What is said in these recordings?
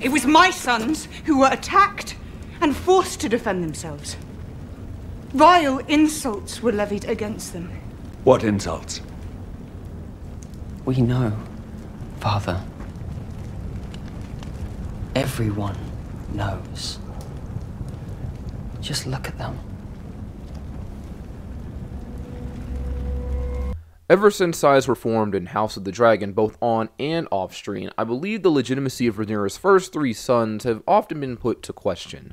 It was my sons who were attacked and forced to defend themselves. Vile insults were levied against them. What insults? We know, Father. Everyone knows. Just look at them. Ever since sides were formed in House of the Dragon, both on and off screen, I believe the legitimacy of Rhaenyra's first 3 sons have often been put to question.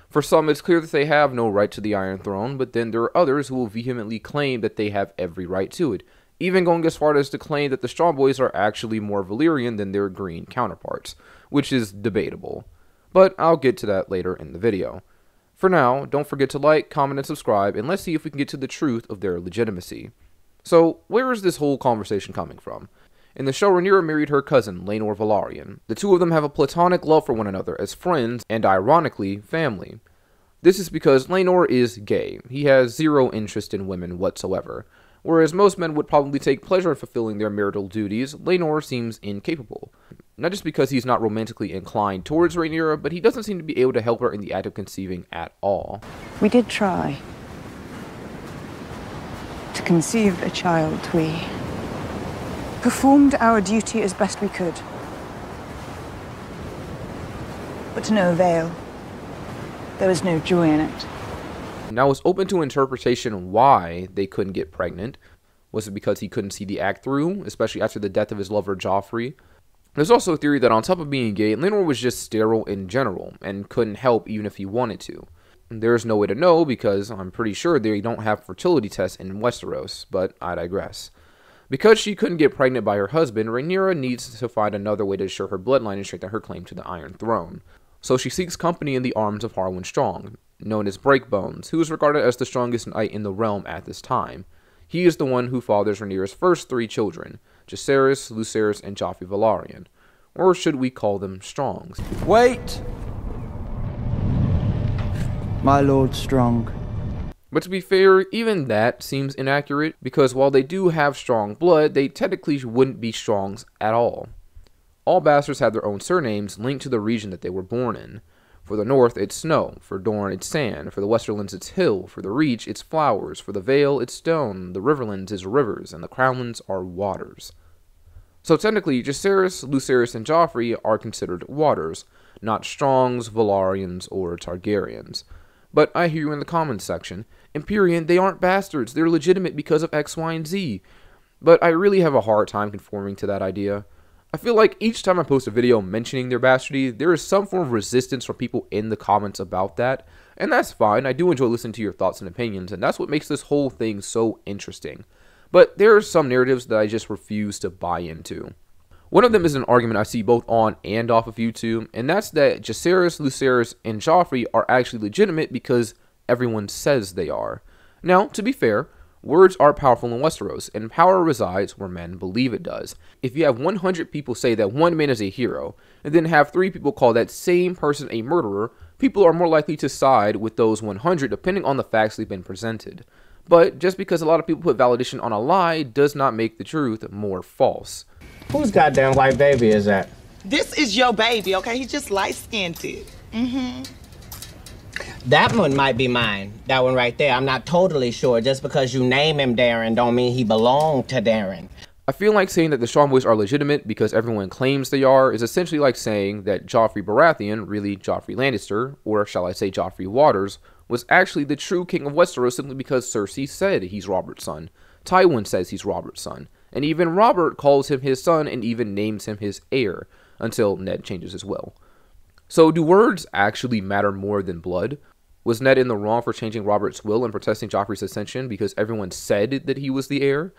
For some, it's clear that they have no right to the Iron Throne, but then there are others who will vehemently claim that they have every right to it, even going as far as to claim that the Strongboys are actually more Valyrian than their green counterparts, which is debatable. But I'll get to that later in the video. For now, don't forget to like, comment, and subscribe, and let's see if we can get to the truth of their legitimacy. So, where is this whole conversation coming from? In the show, Rhaenyra married her cousin, Rhaenor Velaryon. The two of them have a platonic love for one another as friends and, ironically, family. This is because Rhaenor is gay. He has zero interest in women whatsoever. Whereas most men would probably take pleasure in fulfilling their marital duties, Rhaenor seems incapable. Not just because he's not romantically inclined towards Rhaenyra, but he doesn't seem to be able to help her in the act of conceiving at all. We did try to conceive a child. We performed our duty as best we could, but to no avail. There was no joy in it. Now, it's open to interpretation why they couldn't get pregnant. Was it because he couldn't see the act through, especially after the death of his lover Joffrey? There's also a theory that on top of being gay, Rhaenyra was just sterile in general, and couldn't help even if he wanted to. There's no way to know because I'm pretty sure they don't have fertility tests in Westeros, but I digress. Because she couldn't get pregnant by her husband, Rhaenyra needs to find another way to assure her bloodline and strengthen her claim to the Iron Throne. So she seeks company in the arms of Harwin Strong, known as Breakbones, who is regarded as the strongest knight in the realm at this time. He is the one who fathers Rhaenyra's first 3 children, Jacaerys, Lucerys, and Joffrey Velaryon. Or should we call them Strongs? Wait! My Lord Strong. But to be fair, even that seems inaccurate, because while they do have strong blood, they technically wouldn't be Strongs at all. All bastards have their own surnames linked to the region that they were born in. For the north, it's snow. For Dorne, it's sand. For the Westerlands, it's hill. For the Reach, it's flowers. For the Vale, it's stone. The Riverlands is rivers. And the Crownlands are waters. So technically, Jacaerys, Lucerys, and Joffrey are considered waters, not Strongs, Velaryons, or Targaryens. But I hear you in the comments section. Empyrean, they aren't bastards. They're legitimate because of X, Y, and Z. But I really have a hard time conforming to that idea. I feel like each time I post a video mentioning their bastardy, there is some form of resistance from people in the comments about that, and that's fine. I do enjoy listening to your thoughts and opinions, and that's what makes this whole thing so interesting. But there are some narratives that I just refuse to buy into. One of them is an argument I see both on and off of YouTube, and that's that Jacaerys, Lucerys, and Joffrey are actually legitimate because everyone says they are. Now, to be fair, words are powerful in Westeros, and power resides where men believe it does. If you have 100 people say that one man is a hero, and then have 3 people call that same person a murderer, people are more likely to side with those 100 depending on the facts they've been presented. But just because a lot of people put validation on a lie does not make the truth more false. Whose goddamn white baby is that? This is your baby, okay? He's just light-skinned. That one might be mine. That one right there. I'm not totally sure. Just because you name him Darren don't mean he belonged to Darren. I feel like saying that the Strongboys are legitimate because everyone claims they are is essentially like saying that Joffrey Baratheon, really Joffrey Lannister, or shall I say Joffrey Waters, was actually the true king of Westeros simply because Cersei said he's Robert's son. Tywin says he's Robert's son. And even Robert calls him his son and even names him his heir, until Ned changes his will. So do words actually matter more than blood? Was Ned in the wrong for changing Robert's will and protesting Joffrey's ascension because everyone said that he was the heir?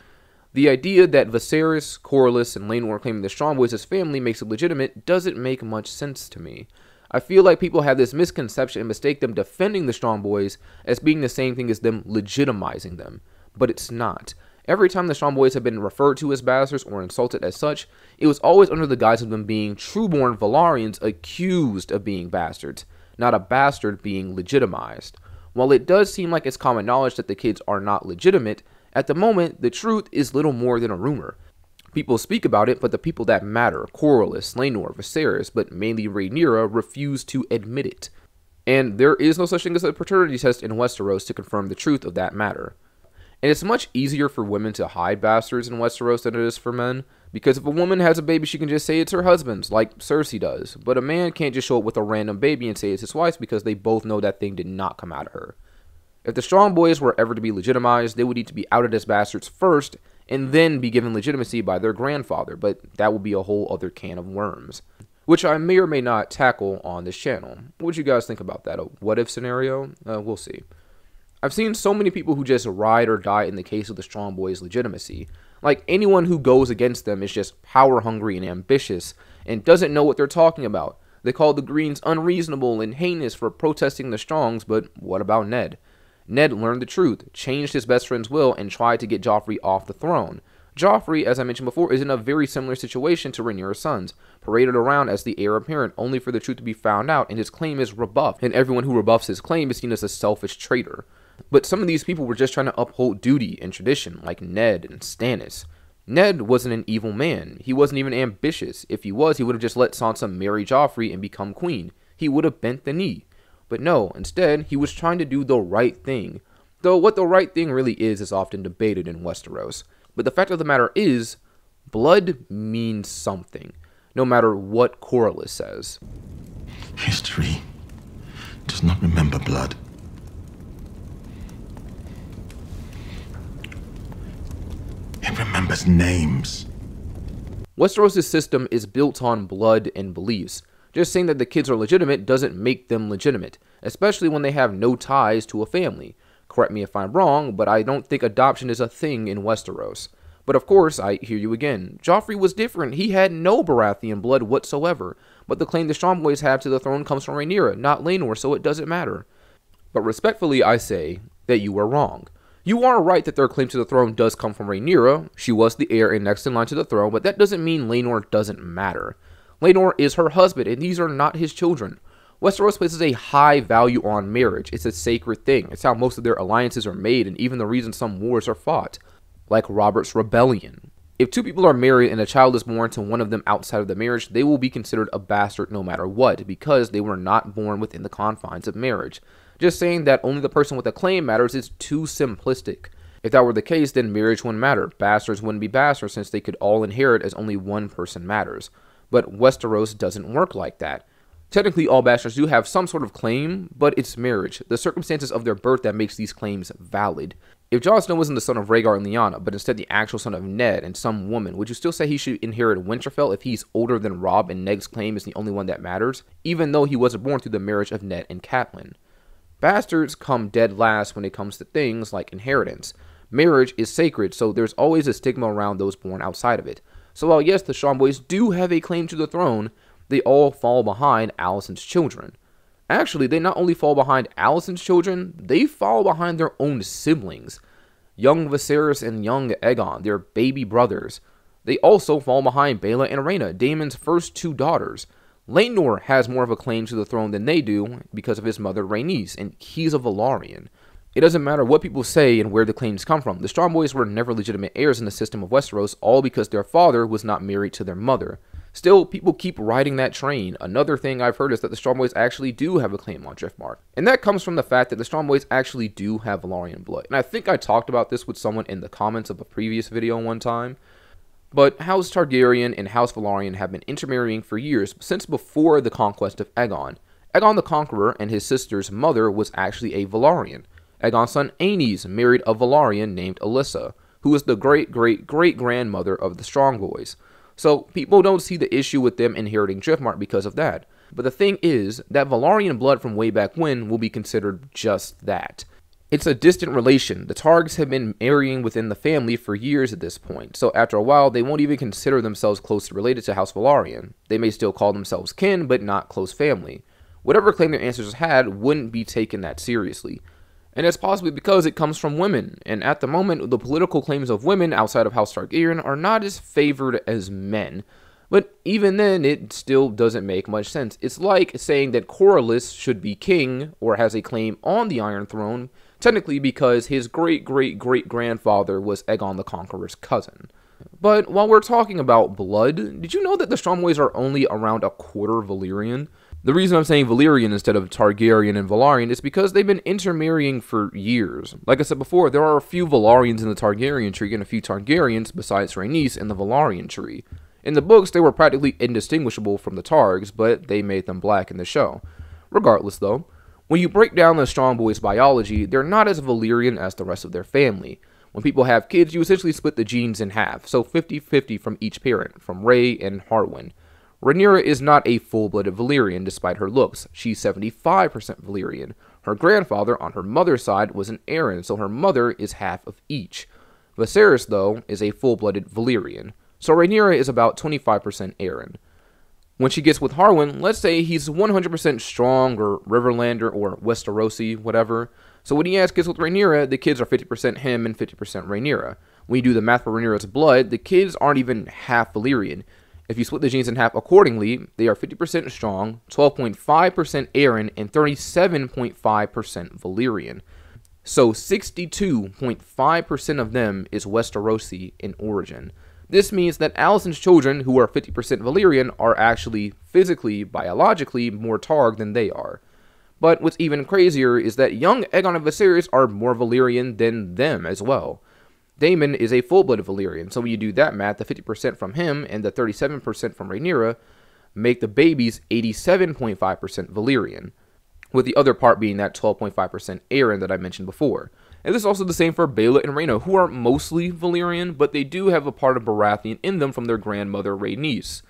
The idea that Viserys, Corlys, and Rhaenor claiming the Strongboys as family makes it legitimate doesn't make much sense to me. I feel like people have this misconception and mistake them defending the Strongboys as being the same thing as them legitimizing them, but it's not. Every time the Strongboys have been referred to as bastards or insulted as such, it was always under the guise of them being true-born Velaryons accused of being bastards, not a bastard being legitimized. While it does seem like it's common knowledge that the kids are not legitimate, at the moment, the truth is little more than a rumor. People speak about it, but the people that matter, Corlys, Rhaenyra, Viserys, but mainly Rhaenyra, refuse to admit it. And there is no such thing as a paternity test in Westeros to confirm the truth of that matter. And it's much easier for women to hide bastards in Westeros than it is for men, because if a woman has a baby, she can just say it's her husband's, like Cersei does. But a man can't just show up with a random baby and say it's his wife's because they both know that thing did not come out of her. If the Strong Boys were ever to be legitimized, they would need to be outed as bastards first, and then be given legitimacy by their grandfather, but that would be a whole other can of worms, which I may or may not tackle on this channel. What do you guys think about that? A what-if scenario? We'll see. I've seen so many people who just ride or die in the case of the Strong Boys' legitimacy. Like, anyone who goes against them is just power-hungry and ambitious, and doesn't know what they're talking about. They call the Greens unreasonable and heinous for protesting the Strongs, but what about Ned? Ned learned the truth, changed his best friend's will, and tried to get Joffrey off the throne. Joffrey, as I mentioned before, is in a very similar situation to Rhaenyra's sons, paraded around as the heir apparent only for the truth to be found out, and his claim is rebuffed, and everyone who rebuffs his claim is seen as a selfish traitor. But some of these people were just trying to uphold duty and tradition, like Ned and Stannis. Ned wasn't an evil man. He wasn't even ambitious. If he was, he would have just let Sansa marry Joffrey and become queen. He would have bent the knee. But no, instead, he was trying to do the right thing. Though what the right thing really is often debated in Westeros. But the fact of the matter is, blood means something, no matter what Corlys says. History does not remember blood. It remembers names. Westeros' system is built on blood and beliefs. Just saying that the kids are legitimate doesn't make them legitimate, especially when they have no ties to a family. Correct me if I'm wrong, but I don't think adoption is a thing in Westeros. But of course, I hear you again. Joffrey was different. He had no Baratheon blood whatsoever. But the claim the Strong Boys have to the throne comes from Rhaenyra, not Rhaenor, so it doesn't matter. But respectfully, I say that you are wrong. You are right that their claim to the throne does come from Rhaenyra. She was the heir and next in line to the throne, but that doesn't mean Rhaenor doesn't matter. Rhaenor is her husband, and these are not his children. Westeros places a high value on marriage. It's a sacred thing. It's how most of their alliances are made, and even the reason some wars are fought. Like Robert's Rebellion. If two people are married and a child is born to one of them outside of the marriage, they will be considered a bastard no matter what, because they were not born within the confines of marriage. Just saying that only the person with a claim matters is too simplistic. If that were the case, then marriage wouldn't matter. Bastards wouldn't be bastards since they could all inherit as only one person matters. But Westeros doesn't work like that. Technically, all bastards do have some sort of claim, but it's marriage, the circumstances of their birth that makes these claims valid. If Jon Snow wasn't the son of Rhaegar and Lyanna, but instead the actual son of Ned and some woman, would you still say he should inherit Winterfell if he's older than Robb and Ned's claim is the only one that matters, even though he wasn't born through the marriage of Ned and Catelyn? Bastards come dead last when it comes to things like inheritance. Marriage is sacred, so there's always a stigma around those born outside of it. So while yes, the Strong Boys do have a claim to the throne, they all fall behind Alicent's children. Actually, they not only fall behind Alicent's children, they fall behind their own siblings. Young Viserys and young Aegon, their baby brothers. They also fall behind Baela and Rhaena, Daemon's first two daughters. Rhaenor has more of a claim to the throne than they do because of his mother Rhaenys, and he's a Velaryon. It doesn't matter what people say and where the claims come from. The Strong Boys were never legitimate heirs in the system of Westeros, all because their father was not married to their mother. Still, people keep riding that train. Another thing I've heard is that the Strong Boys actually do have a claim on Driftmark. And that comes from the fact that the Strong Boys actually do have Velaryon blood. And I think I talked about this with someone in the comments of a previous video one time. But House Targaryen and House Velaryon have been intermarrying for years, since before the conquest of Aegon. Aegon the Conqueror and his sister's mother was actually a Velaryon. Aegon's son Aenys married a Velaryon named Alyssa, who is the great-great-great-grandmother of the Strong Boys. So people don't see the issue with them inheriting Driftmark because of that. But the thing is, that Velaryon blood from way back when will be considered just that. It's a distant relation. The Targs have been marrying within the family for years at this point, so after a while they won't even consider themselves closely related to House Velaryon. They may still call themselves kin, but not close family. Whatever claim their ancestors had wouldn't be taken that seriously. And that's possibly because it comes from women, and at the moment, the political claims of women outside of House Targaryen are not as favored as men. But even then, it still doesn't make much sense. It's like saying that Corlys should be king, or has a claim on the Iron Throne, technically because his great-great-great-grandfather was Aegon the Conqueror's cousin. But while we're talking about blood, did you know that the Strongboys are only around a quarter Valyrian? The reason I'm saying Valyrian instead of Targaryen and Velaryon is because they've been intermarrying for years. Like I said before, there are a few Velaryons in the Targaryen tree and a few Targaryens besides Rhaenys in the Velaryon tree. In the books, they were practically indistinguishable from the Targs, but they made them black in the show. Regardless though, when you break down the Strongboys' biology, they're not as Valyrian as the rest of their family. When people have kids, you essentially split the genes in half, so 50-50 from each parent, from Rhae and Harwin. Rhaenyra is not a full-blooded Valyrian despite her looks. She's 75% Valyrian. Her grandfather on her mother's side was an Arryn, so her mother is half of each. Viserys, though, is a full-blooded Valyrian. So Rhaenyra is about 25% Arryn. When she gets with Harwin, let's say he's 100% strong or Riverlander or Westerosi, whatever. So when he gets with Rhaenyra, the kids are 50% him and 50% Rhaenyra. When you do the math for Rhaenyra's blood, the kids aren't even half Valyrian. If you split the genes in half accordingly, they are 50% strong, 12.5% Arryn, and 37.5% Valyrian. So 62.5% of them is Westerosi in origin. This means that Alicent's children, who are 50% Valyrian, are actually physically, biologically, more Targ than they are. But what's even crazier is that young Aegon and Viserys are more Valyrian than them as well. Daemon is a full-blooded Valyrian, so when you do that math, the 50% from him and the 37% from Rhaenyra make the babies 87.5% Valyrian, with the other part being that 12.5% Arryn that I mentioned before. And this is also the same for Baela and Rhaena, who are mostly Valyrian, but they do have a part of Baratheon in them from their grandmother Rhaenys.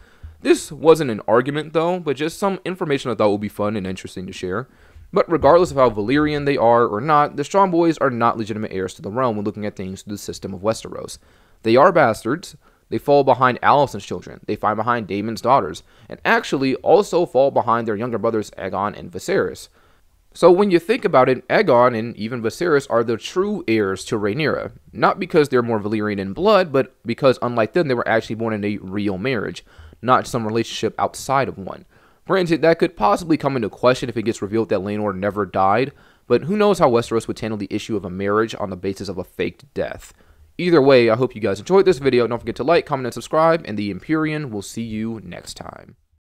This wasn't an argument though, but just some information I thought would be fun and interesting to share. But regardless of how Valyrian they are or not, the Strongboys are not legitimate heirs to the realm when looking at things through the system of Westeros. They are bastards, they fall behind Alicent's children, they fall behind Daemon's daughters, and actually also fall behind their younger brothers Aegon and Viserys. So when you think about it, Aegon and even Viserys are the true heirs to Rhaenyra, not because they're more Valyrian in blood, but because unlike them, they were actually born in a real marriage, not some relationship outside of one. Granted, that could possibly come into question if it gets revealed that Laenor never died, but who knows how Westeros would handle the issue of a marriage on the basis of a faked death. Either way, I hope you guys enjoyed this video. Don't forget to like, comment, and subscribe, and the Empyrean will see you next time.